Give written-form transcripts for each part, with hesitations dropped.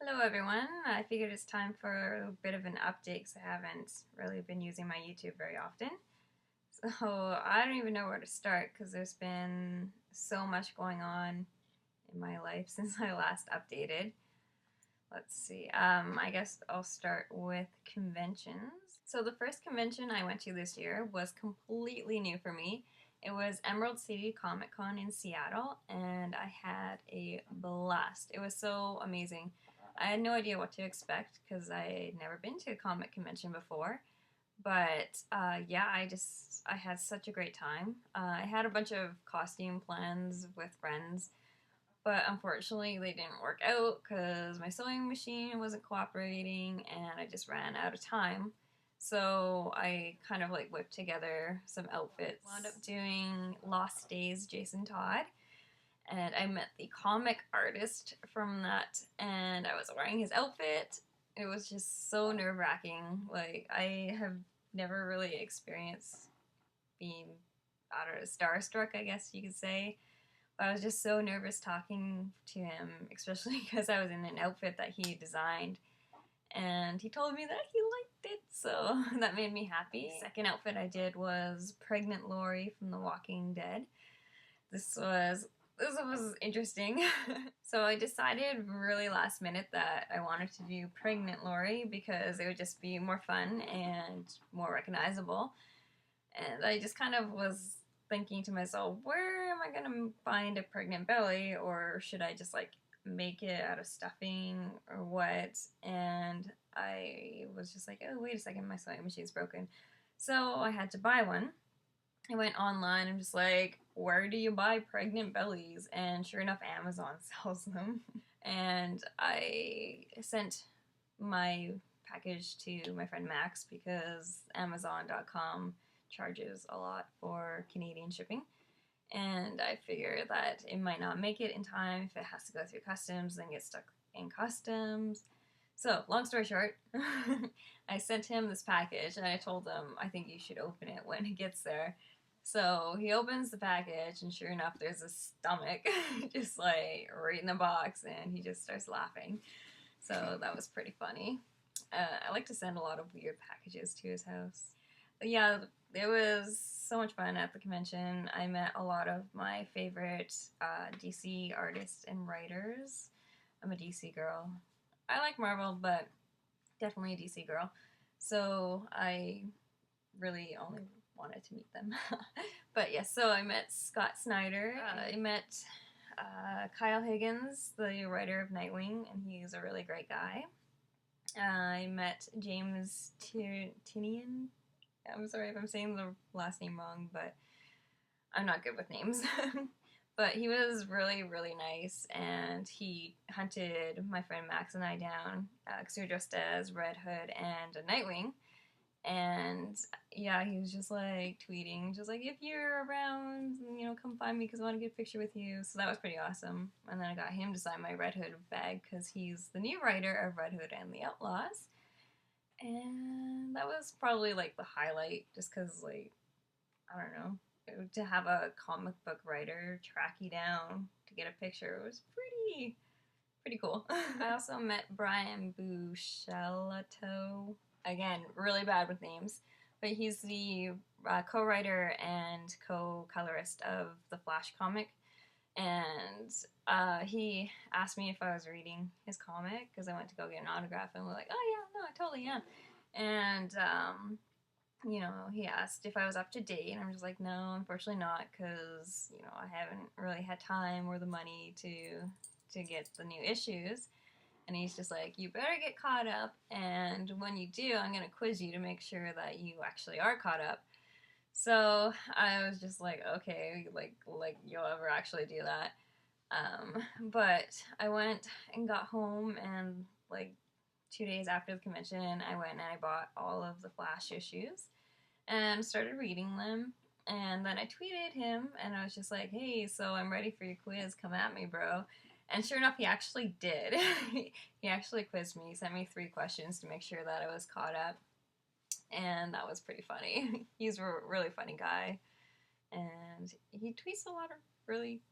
Hello everyone, I figured it's time for a bit of an update because I haven't really been using my YouTube very often. So I don't even know where to start because there's been so much going on in my life since I last updated. Let's see, I guess I'll start with conventions. So the first convention I went to this year was completely new for me. It was Emerald City Comic Con in Seattle and I had a blast. It was so amazing. I had no idea what to expect because I had never been to a comic convention before. But yeah, I had such a great time. I had a bunch of costume plans with friends, but unfortunately they didn't work out because my sewing machine wasn't cooperating and I just ran out of time. So I kind of like whipped together some outfits. Wound up doing Lost Days Jason Todd, and I met the comic artist from that, and I was wearing his outfit. It was just so nerve-wracking. Like, I have never really experienced being, I don't know, starstruck, I guess you could say. But I was just so nervous talking to him, especially because I was in an outfit that he designed. And he told me that he liked it, so that made me happy. The second outfit I did was Pregnant Lori from The Walking Dead. This was interesting. So I decided really last minute that I wanted to do Pregnant Lori because it would just be more fun and more recognizable. And I just kind of was thinking to myself, where am I gonna find a pregnant belly, or should I just like make it out of stuffing or what? And I was just like, oh, wait a second, my sewing machine's broken. So I had to buy one. I went online and just like, where do you buy pregnant bellies? And sure enough, Amazon sells them. And I sent my package to my friend Max because Amazon.com charges a lot for Canadian shipping. And I figure that it might not make it in time if it has to go through customs, then get stuck in customs. So, long story short, I sent him this package and I told him, I think you should open it when it gets there. So he opens the package and sure enough there's a stomach just like right in the box, and he just starts laughing. So that was pretty funny. I like to send a lot of weird packages to his house. But yeah, it was so much fun at the convention. I met a lot of my favorite DC artists and writers. I'm a DC girl. I like Marvel, but definitely a DC girl. So I really only wanted to meet them. But yes, so I met Scott Snyder. I met Kyle Higgins, the writer of Nightwing, and he's a really great guy. I met James Tinian. I'm sorry if I'm saying the last name wrong, but I'm not good with names. But he was really, really nice, and he hunted my friend Max and I down because we were dressed as Red Hood and a Nightwing. And yeah, he was just like tweeting, just like, if you're around, you know, come find me because I want to get a picture with you. So that was pretty awesome. And then I got him to sign my Red Hood bag because he's the new writer of Red Hood and the Outlaws. And that was probably like the highlight, just because, like, I don't know, to have a comic book writer track you down to get a picture was pretty cool. I also met Brian Buccellato. Again, really bad with names, but he's the co-writer and co-colorist of the Flash comic. And he asked me if I was reading his comic because I went to go get an autograph, and we're like, oh yeah, no, I totally am. And you know, he asked if I was up to date, and I'm just like, no, unfortunately not, because you know I haven't really had time or the money to get the new issues. And he's just like, you better get caught up, and when you do, I'm gonna quiz you to make sure that you actually are caught up. So I was just like, okay, like you'll ever actually do that. But I went and got home, and like 2 days after the convention, I went and I bought all of the Flash issues and started reading them. And then I tweeted him, and I was just like, hey, so I'm ready for your quiz. Come at me, bro. And sure enough, he actually did. He actually quizzed me. He sent me 3 questions to make sure that I was caught up. And that was pretty funny. He's a really funny guy. And he tweets a lot of really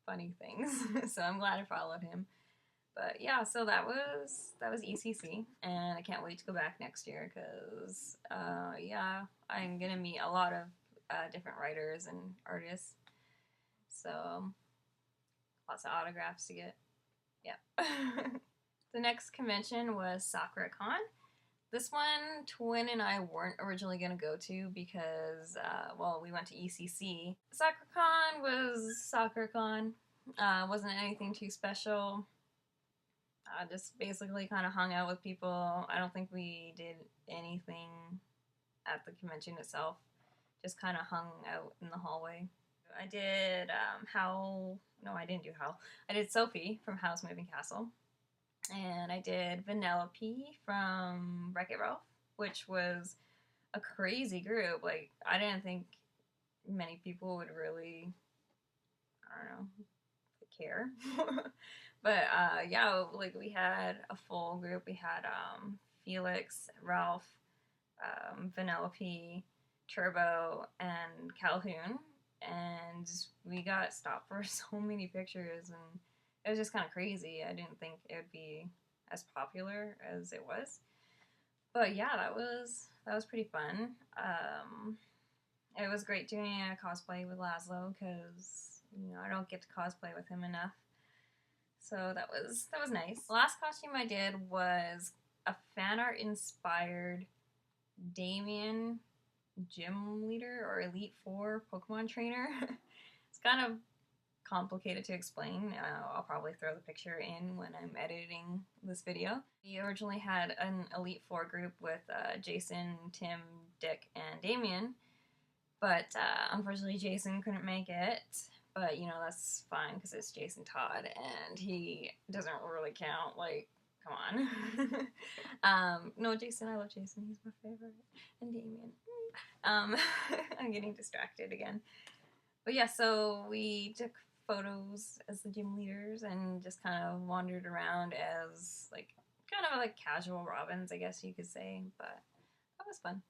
funny things. So I'm glad I followed him. But yeah, so that was ECC, and I can't wait to go back next year because yeah, I'm gonna meet a lot of different writers and artists. So lots of autographs to get. Yeah. The next convention was Sakura Con. This one, Twin and I weren't originally going to go to because, well, we went to ECC. Sakura Con was Sakura Con. Wasn't anything too special. Just basically kind of hung out with people. I don't think we did anything at the convention itself. Just kind of hung out in the hallway. I did Howl. No, I didn't do Howl. I did Sophie from Howl's Moving Castle. And I did Vanellope from Wreck-It Ralph, which was a crazy group. Like, I didn't think many people would really, I don't know, care. But yeah, like we had a full group. We had Felix, Ralph, Vanellope, Turbo, and Calhoun, and we got stopped for so many pictures, and it was just kind of crazy. I didn't think it would be as popular as it was, but yeah, that was pretty fun. It was great doing a cosplay with Laszlo because I don't get to cosplay with him enough. So that was nice. The last costume I did was a fan art inspired Damien gym leader or Elite Four Pokemon trainer. It's kind of complicated to explain. I'll probably throw the picture in when I'm editing this video. We originally had an Elite Four group with Jason, Tim, Dick, and Damien, but unfortunately Jason couldn't make it. But that's fine because it's Jason Todd and he doesn't really count. Like, come on. No, Jason, I love Jason. He's my favorite. And Damien. I'm getting distracted again. But yeah, so we took photos as the gym leaders and just kind of wandered around as kind of like casual Robins, I guess you could say. But that was fun.